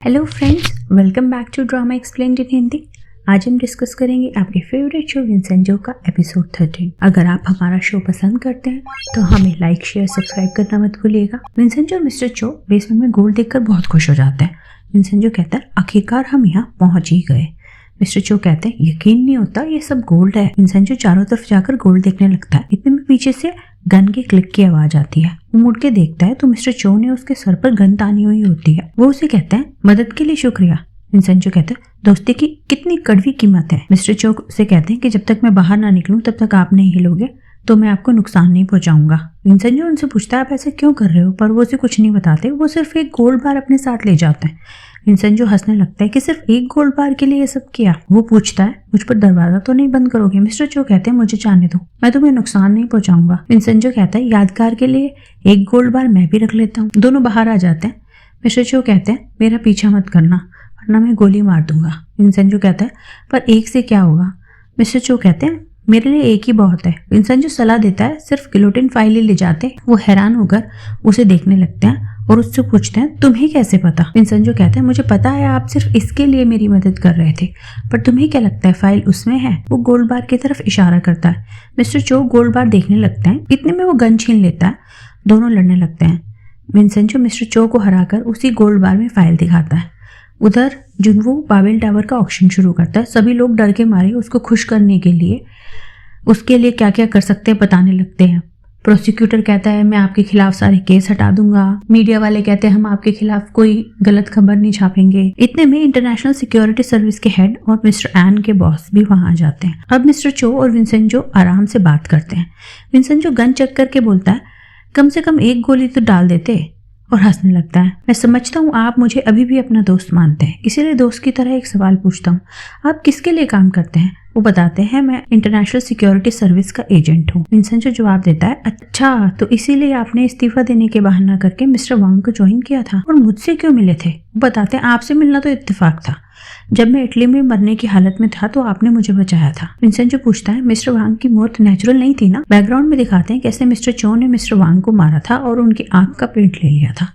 Hello friends, welcome back to drama explained in Hindi. आज हम discuss करेंगे आपके फेवरेट शो विंसेंजो का एपिसोड 13। अगर आप हमारा शो पसंद करते हैं तो हमें लाइक शेयर सब्सक्राइब करना मत भूलिएगा। विंसेंजो और मिस्टर चो बेसमेंट में गोल्ड देखकर बहुत खुश हो जाते हैं। विंसेंजो कहता है आखिरकार हम यहाँ पहुंच ही गए। मिस्टर चो कहते हैं यकीन नहीं होता ये सब गोल्ड है। विंसेंजो चारों तरफ जाकर गोल्ड देखने लगता है। इतने में पीछे से गन के क्लिक की आवाज आती है। वो मुड़ के देखता है तो मिस्टर चो ने उसके सर पर गन तानी हुई होती है। वो उसे कहते हैं मदद के लिए शुक्रिया। विंसेंजो कहता है दोस्ती की कितनी कड़वी कीमत है। मिस्टर चो से कहते हैं कि जब तक मैं बाहर ना निकलूं तब तक आप नहीं हिलोगे तो मैं आपको नुकसान नहीं पहुंचाऊंगा। विंसेंजो उनसे पूछता है आप ऐसा क्यों कर रहे हो, पर वो उसे कुछ नहीं बताते। वो सिर्फ एक गोल्ड बार अपने साथ ले जाते हैं। विंसेंजो हंसने लगता है कि सिर्फ एक गोल्ड बार के लिए ये सब किया। वो पूछता है मुझ पर दरवाजा तो नहीं बंद करोगे। मिस्टर चो कहते हैं मुझे जाने दो, मैं तुम्हें नुकसान नहीं पहुंचाऊंगा। विंसेंजो कहता है यादगार के लिए एक गोल्ड बार मैं भी रख लेता हूँ। दोनों बाहर आ जाते हैं। मिस्टर चो कहते हैं मेरा पीछा मत करना वरना मैं गोली मार दूंगा। विंसेंजो कहता है पर एक से क्या होगा। मिस्टर चो कहते हैं मेरे लिए एक ही बहुत है। विंसेंजो सलाह देता है सिर्फ गिलोटिन फाइल ही ले जाते। वो हैरान होकर उसे देखने लगते हैं और उससे पूछते हैं तुम्हें कैसे पता। विंसेंजो कहते हैं मुझे पता है आप सिर्फ इसके लिए मेरी मदद कर रहे थे, पर तुम्हें क्या लगता है फाइल उसमें है। वो गोल्ड बार की तरफ इशारा करता है। मिस्टर चो गोल्ड बार देखने लगता है। इतने में वो गन छीन लेता है। दोनों लड़ने लगते हैं। विंसेंजो मिस्टर चो को हराकर उसी गोल्ड बार में फाइल दिखाता है। उधर जुनवो बाबेल टावर का ऑक्शन शुरू करता है। सभी लोग डर के मारे उसको खुश करने के लिए उसके लिए क्या क्या कर सकते हैं बताने लगते हैं। प्रोसिक्यूटर कहता है मैं आपके खिलाफ सारे केस हटा दूंगा। मीडिया वाले कहते हैं हम आपके खिलाफ कोई गलत खबर नहीं छापेंगे। इतने में इंटरनेशनल सिक्योरिटी सर्विस के हेड और मिस्टर एन के बॉस भी वहां आ जाते हैं। अब मिस्टर चो और विंसेंजो आराम से बात करते हैं। विंसेंजो गन चेक करके बोलता है कम से कम एक गोली तो डाल देते, और हंसने लगता है। मैं समझता हूँ आप मुझे अभी भी अपना दोस्त मानते हैं, इसीलिए दोस्त की तरह एक सवाल पूछता हूँ आप किसके लिए काम करते हैं। वो बताते हैं मैं इंटरनेशनल सिक्योरिटी सर्विस का एजेंट हूँ। विंसेंजो जवाब देता है अच्छा तो इसीलिए आपने इस्तीफा देने के बहाना करके मिस्टर वांग को ज्वाइन किया था, और मुझसे क्यों मिले थे। वो बताते हैं आपसे मिलना तो इत्तेफाक था। जब मैं इटली में मरने की हालत में था तो आपने मुझे बचाया था। विंसेंजो पूछता है मिस्टर वांग की मौत नेचुरल नहीं थी ना। बैकग्राउंड में दिखाते हैं कैसे मिस्टर चो ने मिस्टर वांग को मारा था और उनकी आंख का प्रिंट ले लिया था।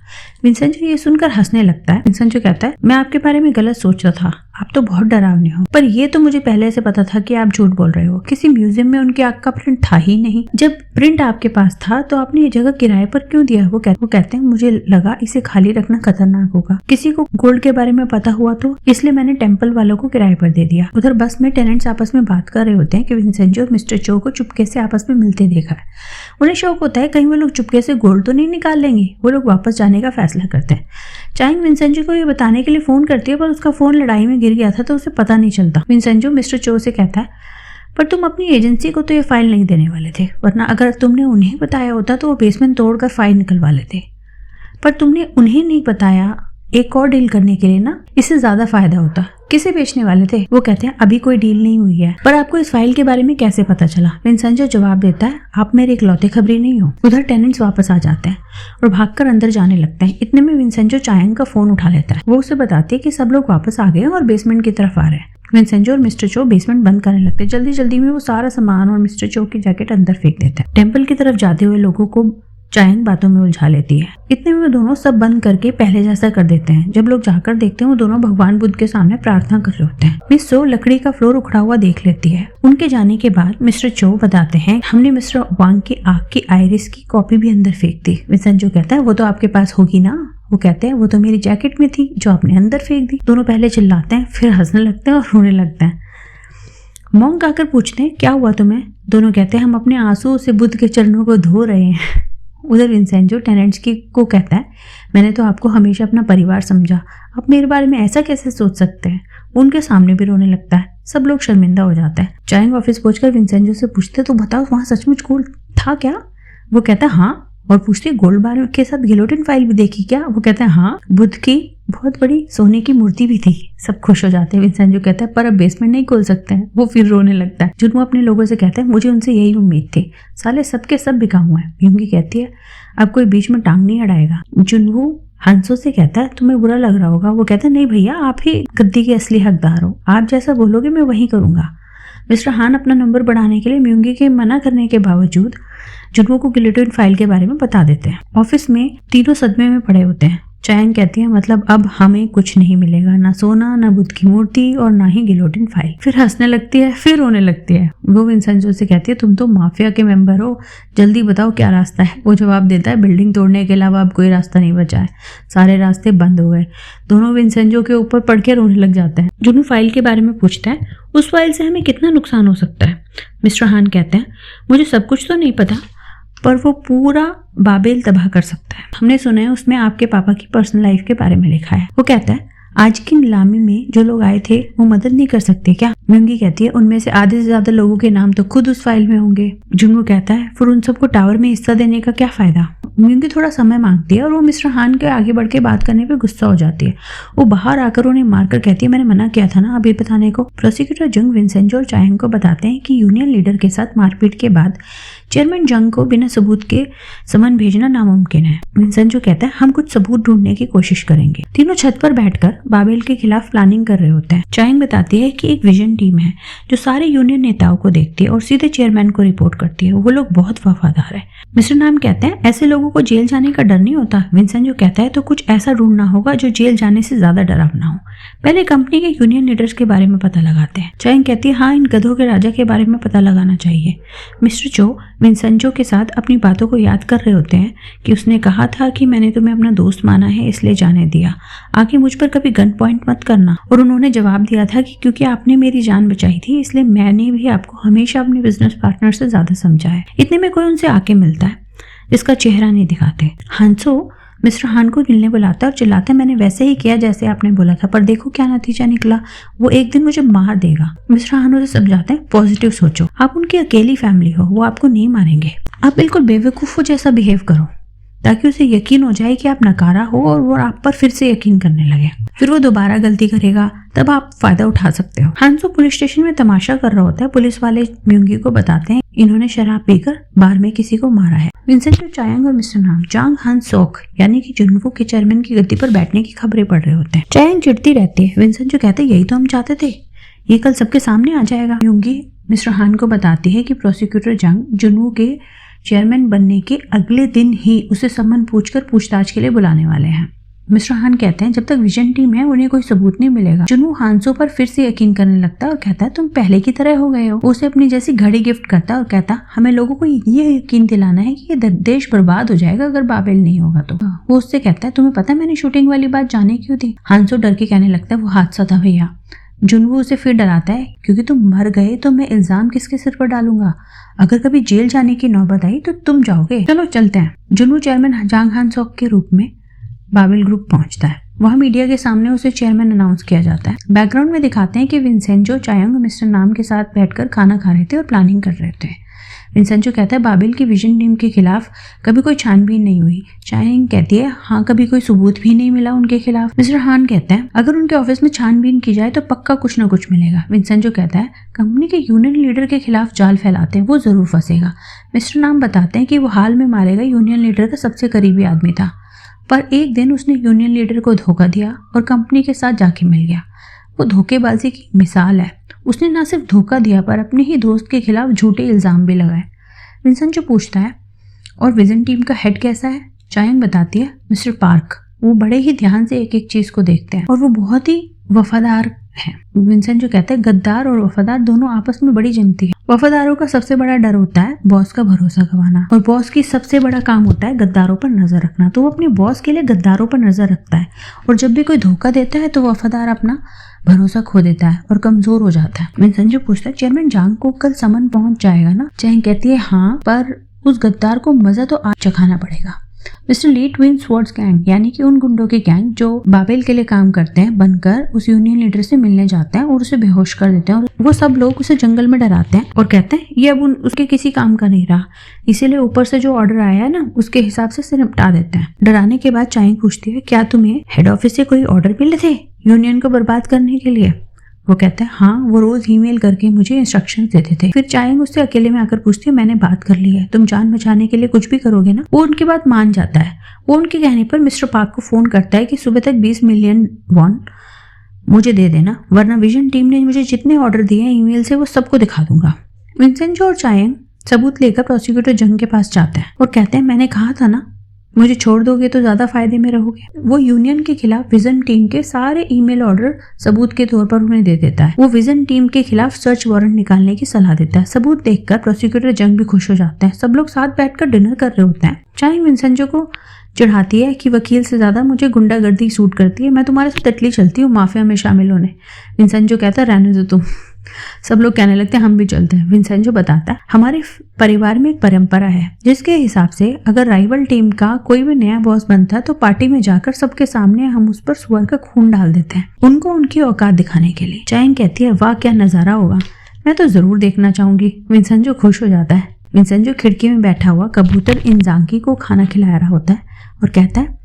विंसेंजो ये सुनकर हंसने लगता है। विंसेंजो कहता है मैं आपके बारे में गलत सोच रहा था, आप तो बहुत डरावने हो, पर ये तो मुझे पहले से पता था कि आप झूठ बोल रहे हो। किसी म्यूजियम में उनकी आंख का प्रिंट था ही नहीं। जब प्रिंट आपके पास था तो आपने ये जगह किराए पर क्यों दिया। वो कहते हैं मुझे लगा इसे खाली रखना खतरनाक होगा, किसी को गोल्ड के बारे में पता हुआ तो इसलिए मैंने टेम्पल वालों को किराए पर दे दिया। उधर बस में टेनेंट्स आपस में बात कर रहे होते हैं कि विंसेंजो और मिस्टर चो को चुपके से आपस में मिलते देखा है। उन्हें शौक होता है कहीं वो लोग चुपके से गोल्ड तो नहीं निकाल लेंगे। वो लोग वापस जाने का फैसला करते हैं। चाइंग विंसेंजो को ये बताने के लिए फोन करती है, पर उसका फोन लड़ाई में गिर गया था तो उसे पता नहीं चलता। विंसेंजो मिस्टर चो से कहता है पर तुम अपनी एजेंसी को तो ये फाइल नहीं देने वाले थे, वरना अगर तुमने उन्हें बताया होता तो वो बेसमेंट तोड़कर फाइल निकलवा लेते, पर तुमने उन्हें नहीं बताया एक और डील करने के लिए ना, इससे ज्यादा फायदा होता। किसे बेचने वाले थे। वो कहते हैं अभी कोई डील नहीं हुई है, पर आपको इस फाइल के बारे में कैसे पता चला। विंसेंजो जवाब देता है आप मेरे इकलौते खबरी नहीं हो। उधर टेनेंट्स वापस आ जाते हैं और भागकर अंदर जाने लगते हैं। इतने में विंसेंजो चायांग का फोन उठा लेता है। वो उसे बताती है कि सब लोग वापस आ गए और बेसमेंट की तरफ आ रहे हैं। विंसेंजो और मिस्टर चो बेसमेंट बंद करने लगते हैं। जल्दी जल्दी में वो सारा सामान और मिस्टर चो की जैकेट अंदर फेंक देते हैं। टेम्पल की तरफ जाते हुए लोगों को चायांग बातों में उलझा लेती है। इतने में वो दोनों सब बंद करके पहले जैसा कर देते हैं। जब लोग जाकर देखते हैं वो दोनों भगवान बुद्ध के सामने प्रार्थना कर रहे होते हैं। मिस चो लकड़ी का फ्लोर उखड़ा हुआ देख लेती है। उनके जाने के बाद मिस्टर चो बताते हैं हमने मिस्टर वांग की आंख की आइरिस की कॉपी भी अंदर फेंक दी। विंसेंजो कहता है वो तो आपके पास होगी ना। वो कहते हैं वो तो मेरी जैकेट में थी जो आपने अंदर फेंक दी। दोनों पहले चिल्लाते हैं, फिर हंसने लगते हैं और रोने लगते हैं। मॉन्क आकर पूछते हैं क्या हुआ तुम्हें। दोनों कहते हैं हम अपने आंसू से बुद्ध के चरणों को धो रहे हैं। उधर विंसेंजो टेनेंट्स को कहता है मैंने तो आपको हमेशा अपना परिवार समझा, आप मेरे बारे में ऐसा कैसे सोच सकते हैं। उनके सामने भी रोने लगता है। सब लोग शर्मिंदा हो जाते हैं। चायांग ऑफिस पहुंचकर विंसेंजो से पूछते तो बताओ वहां सचमुच गोल्ड था क्या। वो कहता है हाँ, और पूछते गोल्ड बार के साथ गिलोटिन फाइल भी देखी क्या। वो कहता है हाँ, बुद्ध की बहुत बड़ी सोने की मूर्ति भी थी। सब खुश हो जाते हैं। विंसेंजो कहता है पर अब बेसमेंट नहीं खोल सकते हैं। वो फिर रोने लगता है। जुनवो अपने लोगों से कहता है मुझे उनसे यही उम्मीद थी, साले सबके सब बिकाऊ हैं। युंगी कहती है अब कोई बीच में टांग नहीं अड़ाएगा। जुनवो हंसो से कहता है तुम्हें बुरा लग रहा होगा। वो कहता है नहीं भैया, आप ही गद्दी के असली हकदार हो, आप जैसा बोलोगे मैं वही करूंगा। मिस्टर हान अपना नंबर बढ़ाने के लिए म्यूंगी के मना करने के बावजूद जुनवो को गिलोटिन फाइल के बारे में बता देते हैं। ऑफिस में तीनों सदमे में पड़े होते हैं। चायांग कहती है मतलब अब हमें कुछ नहीं मिलेगा, ना सोना, ना बुद्ध की मूर्ति और ना ही गिलोटिन फाइल। फिर हंसने लगती है, फिर रोने लगती है। वो विंसेंजो से कहती है तुम तो माफिया के मेंबर हो, जल्दी बताओ क्या रास्ता है। वो जवाब देता है बिल्डिंग तोड़ने के अलावा अब कोई रास्ता नहीं बचा है, सारे रास्ते बंद हो गए। दोनों विंसेंजो के ऊपर पड़ के रोने लग जाते हैं। जुनू फाइल के बारे में पूछता है उस फाइल से हमें कितना नुकसान हो सकता है। मिस्टर हान कहते हैं मुझे सब कुछ तो नहीं पता, पर वो पूरा बाबेल तबाह कर सकता है। हमने सुना है उसमें आपके पापा की पर्सनल लाइफ के बारे में लिखा है। वो कहता है आज की नीलामी में जो लोग आए थे वो मदद नहीं कर सकते क्या? म्यूंगी कहती है उनमें से आधे से ज्यादा लोगों के नाम तो खुद उस फाइल में होंगे। जुनवो कहता है फिर उन सबको टावर में हिस्सा देने का क्या फायदा? म्यूंगी थोड़ा समय मांगती है और वो मिस्टर हान के आगे बढ़ के बात करने पे गुस्सा हो जाती है। वो बाहर आकर उन्हें मारकर कहती है मैंने मना किया था ना अभी बताने को। प्रोसिक्यूटर जंग विंसेंजो और चायांग को बताते हैं कि यूनियन लीडर के साथ मारपीट के बाद चेयरमैन जंग को बिना सबूत के समन भेजना नामुमकिन है। विंसेंजो कहता है हम कुछ सबूत ढूंढने की कोशिश करेंगे। तीनों छत पर बैठकर बाबेल के खिलाफ प्लानिंग कर रहे होते हैं। चायांग बताती है कि एक विजन टीम है जो सारे यूनियन नेताओं को देखती है और सीधे चेयरमैन को रिपोर्ट करती है। वो लोग बहुत वफादार है। मिस्टर नाम कहते हैं ऐसे लोगों को जेल जाने का डर नहीं होता। विंसेंजो कहता है तो कुछ ऐसा ढूंढना होगा जो जेल जाने से ज्यादा डरावना हो। पहले कंपनी के यूनियन लीडर्स के बारे में पता लगाते हैं। चायांग कहती है हाँ इन गधों के राजा के बारे में पता लगाना चाहिए। मिस्टर चो विंसेंजो के साथ अपनी बातों को याद कर रहे होते हैं कि उसने कहा था कि मैंने तुम्हें अपना दोस्त माना है इसलिए जाने दिया, आगे मुझ पर कभी गन पॉइंट मत करना। और उन्होंने जवाब दिया था कि क्योंकि आपने मेरी जान बचाई थी इसलिए मैंने भी आपको हमेशा अपने बिजनेस पार्टनर से ज्यादा समझा है। इतने में कोई उनसे आके मिलता है जिसका चेहरा नहीं दिखाते। हांसो मिस्टर हान को मिलने बुलाता है और चिल्लाता है मैंने वैसे ही किया जैसे आपने बोला था, पर देखो क्या नतीजा निकला, वो एक दिन मुझे मार देगा। मिस्टर हान उसे समझाते हैं पॉजिटिव सोचो, आप उनकी अकेली फैमिली हो, वो आपको नहीं मारेंगे। आप बिल्कुल बेवकूफों जैसा बिहेव करो ताकि उसे यकीन हो जाए कि आप नकारा हो और वो आप पर फिर से यकीन करने लगे। फिर वो दोबारा गलती करेगा तब आप फायदा उठा सकते हो। हांसो पुलिस स्टेशन में तमाशा कर रहा होता है। पुलिस वाले म्यूंगी को बताते हैं इन्होंने शराब पीकर बार में किसी को मारा है। विंसेंजो चायांग और मिस्टर नाम जांग हान सोक यानी कि जुनवो के चेयरमैन की गद्दी पर बैठने की खबरें पढ़ रहे होते हैं। चायांग चिढ़ती रहती है। विंसेंजो कहते हैं यही तो हम चाहते थे, ये कल सबके सामने आ जाएगा। म्यूंगी मिस्टर हान को बताती है कि प्रोसिक्यूटर जंग जुनवो के चेयरमैन बनने के अगले दिन ही उसे सम्मन पूछकर पूछताछ के लिए बुलाने वाले हैं। मिस्टर हान कहते हैं जब तक विजन टीम है उन्हें कोई सबूत नहीं मिलेगा। जुनवो हांसो पर फिर से यकीन करने लगता है और कहता है तुम पहले की तरह हो गए हो। उसे अपनी जैसी घड़ी गिफ्ट करता है और कहता हमें लोगों को ये यकीन दिलाना है कि ये देश बर्बाद हो जाएगा अगर बाबेल नहीं होगा तो। वो उससे कहता है तुम्हें पता है मैंने शूटिंग वाली बात जाने क्यों दी? हांसो डर के कहने लगता है वो हादसा था भैया। जुनवो उसे फिर डराता है क्योंकि तुम मर गए तो मैं इल्जाम किसके सिर पर डालूंगा, अगर कभी जेल जाने की नौबत आई तो तुम जाओगे। चलो चलते हैं। जुनवो चेयरमैन जांग हान सोक के रूप में बाबेल ग्रुप पहुंचता है। वहां मीडिया के सामने उसे चेयरमैन अनाउंस किया जाता है। बैकग्राउंड में दिखाते हैं कि विंसेंजो चायांग मिस्टर नाम के साथ बैठकर खाना खा रहे थे और प्लानिंग कर रहे थे। विंसेंजो कहता है बाबेल की विजन टीम के खिलाफ कभी कोई छानबीन नहीं हुई। चायांग कहती है हाँ कभी कोई सबूत भी नहीं मिला उनके खिलाफ। मिस्टर हान कहता है अगर उनके ऑफिस में छानबीन की जाए तो पक्का कुछ ना कुछ मिलेगा। विंसेंजो कहता है कंपनी के यूनियन लीडर के खिलाफ जाल फैलाते हैं, वो जरूर फंसेगा। मिस्टर नाम बताते हैं कि वो हाल में मारे गए यूनियन लीडर का सबसे करीबी आदमी था, पर एक दिन उसने यूनियन लीडर को धोखा दिया और कंपनी के साथ जाके मिल गया। वो धोखेबाजी की मिसाल है। उसने न सिर्फ धोखा दिया पर अपने ही दोस्त के खिलाफ झूठे इल्जाम भी लगाए। विंसेंजो पूछता है और विजन टीम का हेड कैसा है? चायांग बताती है मिस्टर पार्क, वो बड़े ही ध्यान से एक एक चीज को देखते हैं और वो बहुत ही वफादार है। विंसेंजो कहता है गद्दार और वफादार दोनों आपस में बड़ी जमती है। वफादारों का सबसे बड़ा डर होता है बॉस का भरोसा गंवाना और बॉस की सबसे बड़ा काम होता है गद्दारों पर नजर रखना। तो वो अपने बॉस के लिए गद्दारों पर नजर रखता है और जब भी कोई धोखा देता है तो वफादार अपना भरोसा खो देता है और कमजोर हो जाता है। विंसेंजो पूछता है चेयरमैन जांग को कल समन पहुंच जाएगा ना? चायांग कहती है हाँ, पर उस गद्दार को मजा तो आज चखाना पड़ेगा। मिस्टर ली ट्विन स्वॉर्ड्स गैंग यानी कि उन गुंडों की गैंग जो बाबेल के लिए काम करते हैं बनकर उस यूनियन लीडर से मिलने जाते हैं और उसे बेहोश कर देते हैं और वो सब लोग उसे जंगल में डराते हैं और कहते हैं ये अब उसके किसी काम का नहीं रहा, इसीलिए ऊपर से जो ऑर्डर आया है ना उसके हिसाब से निपटा देते हैं। डराने के बाद चायांग पूछती है क्या तुम्हें हेड ऑफिस से कोई ऑर्डर मिले थे यूनियन को बर्बाद करने के लिए? वो कहता है हाँ, वो रोज ईमेल करके मुझे इंस्ट्रक्शन देते थे। फिर चायांग उससे अकेले में आकर पूछती है मैंने बात कर ली है, तुम जान बचाने के लिए कुछ भी करोगे ना? वो उनकी बात मान जाता है। वो उनके कहने पर मिस्टर पार्क को फोन करता है कि सुबह तक 20 मिलियन वॉन मुझे दे देना, वरना विजन टीम ने मुझे जितने ऑर्डर दिए हैं ईमेल से वो सबको दिखा दूंगा। विंसेंजो और चायांग सबूत लेकर प्रोसिक्यूटर जंग के पास जाता है और कहते हैं मैंने कहा था ना मुझे छोड़ दोगे तो ज्यादा फायदे में रहोगे। वो यूनियन के खिलाफ विजन टीम के सारे ईमेल ऑर्डर सबूत के तौर पर उन्हें दे देता है। वो विजन टीम के खिलाफ सर्च वारंट निकालने की सलाह देता है। सबूत देखकर प्रोसिक्यूटर जंग भी खुश हो जाते हैं। सब लोग साथ बैठकर डिनर कर रहे होते हैं। चाइंग विंसेंजो को चिढ़ाती है कि वकील से ज्यादा मुझे गुंडागर्दी सूट करती है, मैं तुम्हारे साथ इटली चलती हूँ माफिया में शामिल होने। विंसेंजो कहता है रहने दो तुम। सब लोग कहने लगते हैं हम भी चलते हैं। विंसेंजो बताता है हमारे परिवार में एक परंपरा है जिसके हिसाब से अगर राइवल टीम का कोई भी नया बॉस बनता है तो पार्टी में जाकर सबके सामने हम उस पर सुअर का खून डाल देते हैं, उनको उनकी औकात दिखाने के लिए। चाइंग कहती है वाह क्या नजारा होगा, मैं तो जरूर देखना चाहूंगी। विंसेंजो खुश हो जाता है। विंसेंजो खिड़की में बैठा हुआ कबूतर इंजांगी को खाना खिला रहा होता है और कहता है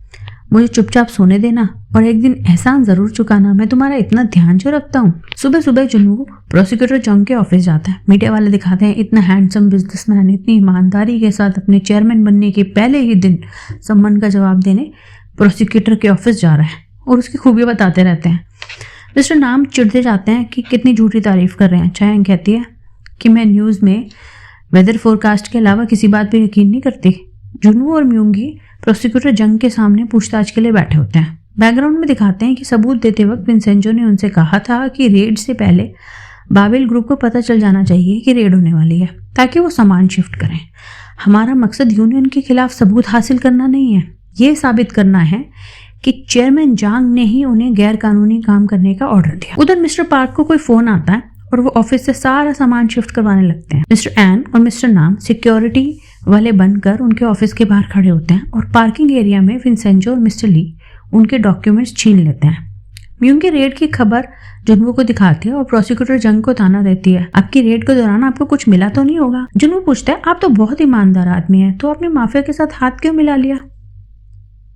मुझे चुपचाप सोने देना और एक दिन एहसान जरूर चुकाना, मैं तुम्हारा इतना ध्यान जो रखता हूँ। सुबह सुबह जुनवू प्रोसिक्यूटर जंग के ऑफिस जाता है। मीडिया वाले दिखाते हैं इतना हैंडसम बिजनेसमैन इतनी ईमानदारी के साथ अपने चेयरमैन बनने के पहले ही दिन सम्मान का जवाब देने प्रोसिक्यूटर के ऑफिस जा रहा है और उसकी खूबियां बताते रहते हैं। मिस्टर नाम चिढ़ते जाते हैं कि कितनी झूठी तारीफ कर रहे हैं। चाइंग कहती है कि मैं न्यूज में वेदर फोरकास्ट के अलावा किसी बात पर यकीन नहीं करती। जुनवू और म्यूंगी प्रोसिक्यूटर जंग के सामने पूछताछ के लिए बैठे होते हैं। बैकग्राउंड में दिखाते हैं कि सबूत देते वक्त विंसेंजो ने उनसे कहा था कि रेड से पहले बाबेल ग्रुप को पता चल जाना चाहिए कि रेड होने वाली है ताकि वो सामान शिफ्ट करें। हमारा मकसद यूनियन के खिलाफ सबूत हासिल करना नहीं है, ये साबित करना है कि चेयरमैन जांग ने ही उन्हें गैर कानूनी काम करने का ऑर्डर दिया। उधर मिस्टर पार्क को कोई फोन आता है और वो ऑफिस से सारा सामान शिफ्ट करवाने लगते हैं। मिस्टर एन और मिस्टर नाम सिक्योरिटी वाले बनकर उनके ऑफिस के बाहर खड़े होते हैं और पार्किंग एरिया में विंसेंजो और मिस्टर ली उनके डॉक्यूमेंट्स छीन लेते हैं। म्यूंगी रेड की खबर जुनवू को दिखाती है और प्रोसिक्यूटर जंग को ताना देती है आपकी रेड के दौरान आपको कुछ मिला तो नहीं होगा। जुनवू पूछता है आप तो बहुत ईमानदार आदमी हैं, तो आपने माफिया के साथ हाथ क्यों मिला लिया।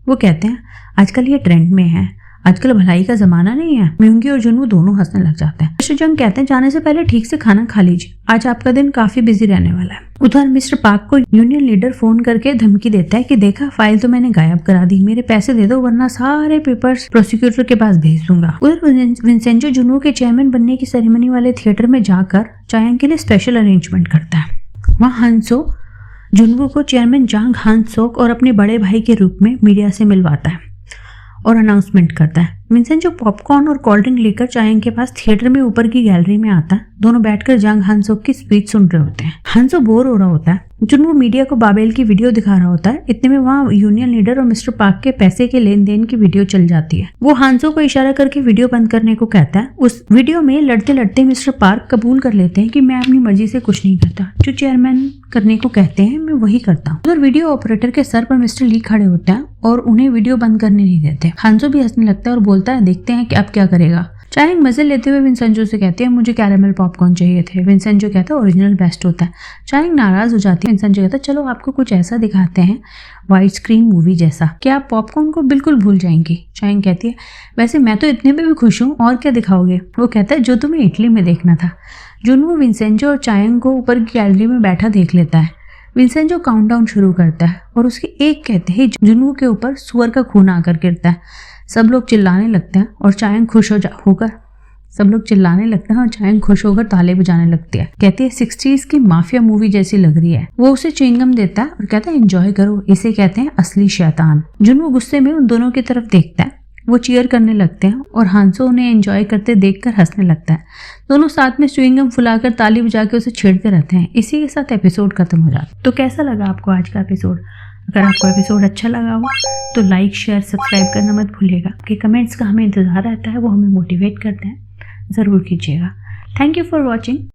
वो कहते हैं आजकल ये ट्रेंड में है, आजकल भलाई का जमाना नहीं है। म्यूंगी और जुनवू दोनों हंसने लग जाते हैं। मिस्टर जंग कहते हैं जाने से पहले ठीक से खाना खा लीजिए, आज आपका दिन काफी बिजी रहने वाला है। उधर मिस्टर पार्क को यूनियन लीडर फोन करके धमकी देता है कि देखा फाइल तो मैंने गायब करा दी, मेरे पैसे दे दो वरना सारे पेपर्स प्रोसिक्यूटर के पास भेज दूंगा। उधर विंसेंजो जुनवू के चेयरमैन बनने की सेरेमनी वाले थिएटर में जाकर चायांग के लिए स्पेशल अरेंजमेंट करता है। वहाँ हांसो जुनवू को चेयरमैन जांग हांसोक और अपने बड़े भाई के रूप में मीडिया से मिलवाता है और अनाउंसमेंट करता है। विंसेंजो पॉपकॉर्न और कोल्ड ड्रिंक लेकर चायांग के पास थिएटर में ऊपर की गैलरी में आता है। दोनों बैठकर जांग हांसोक की स्पीच सुन रहे होते हैं। हांसो बोर हो रहा होता है। जुनवू मीडिया को बाबेल की वीडियो दिखा रहा होता है। इतने में वहाँ यूनियन लीडर और मिस्टर पार्क के पैसे के लेन देन की वीडियो चल जाती है। वो हांसो को इशारा करके वीडियो बंद करने को कहता है। उस वीडियो में लड़ते लड़ते मिस्टर पार्क कबूल कर लेते हैं कि मैं अपनी मर्जी से कुछ नहीं करता, जो चेयरमैन करने को कहते हैं मैं वही करता हूँ। उधर वीडियो ऑपरेटर के सर पर मिस्टर ली खड़े होते हैं और उन्हें वीडियो बंद करने नहीं देते। हांसो भी हंसने लगता है और बोलता है देखते हैं कि अब क्या करेगा। चायांग मजे लेते हुए विंसेंजो से कहती है मुझे कैरेमल पॉपकॉर्न चाहिए थे। विंसेंजो कहता है ओरिजिनल बेस्ट होता है। चायांग नाराज हो जाती है। विंसेंजो कहता है चलो आपको कुछ ऐसा दिखाते हैं वाइड स्क्रीन मूवी जैसा, क्या आप पॉपकॉर्न को बिल्कुल भूल जाएंगी। चायांग कहती है वैसे मैं तो इतने में भी खुश हूँ, और क्या दिखाओगे। वो कहता है जो तुम्हें इटली में देखना था। जुनवू विंसेंजो और चायांग को ऊपर की गैलरी में बैठा देख लेता है। विंसेंजो काउंटडाउन शुरू करता है और उसके एक कहते ही जुनवू के ऊपर सुअर का खून आकर गिरता है। सब लोग चिल्लाने लगते हैं और चायांग खुश होकर ताले बजाने लगती है। कहती है 60s की माफिया मूवी जैसी लग रही है। वो उसे च्युइंगम देता है और कहता है एंजॉय करो, इसे कहते हैं असली शैतान। जुनवू गुस्से में उन दोनों की तरफ देखता है। वो चीयर करने लगते हैं और हांसो उन्हें एंजॉय करते देखकर हंसने लगता है। दोनों साथ में च्युइंगम फुलाकर ताली बजा के उसे छेड़ते रहते हैं। इसी के साथ एपिसोड खत्म हो जाता है। तो कैसा लगा आपको आज का एपिसोड? अगर आपको एपिसोड अच्छा लगा हो तो लाइक शेयर सब्सक्राइब करना मत भूलिएगा। आपके कमेंट्स का हमें इंतजार रहता है, वो हमें मोटिवेट करते हैं, ज़रूर कीजिएगा। Thank you for watching.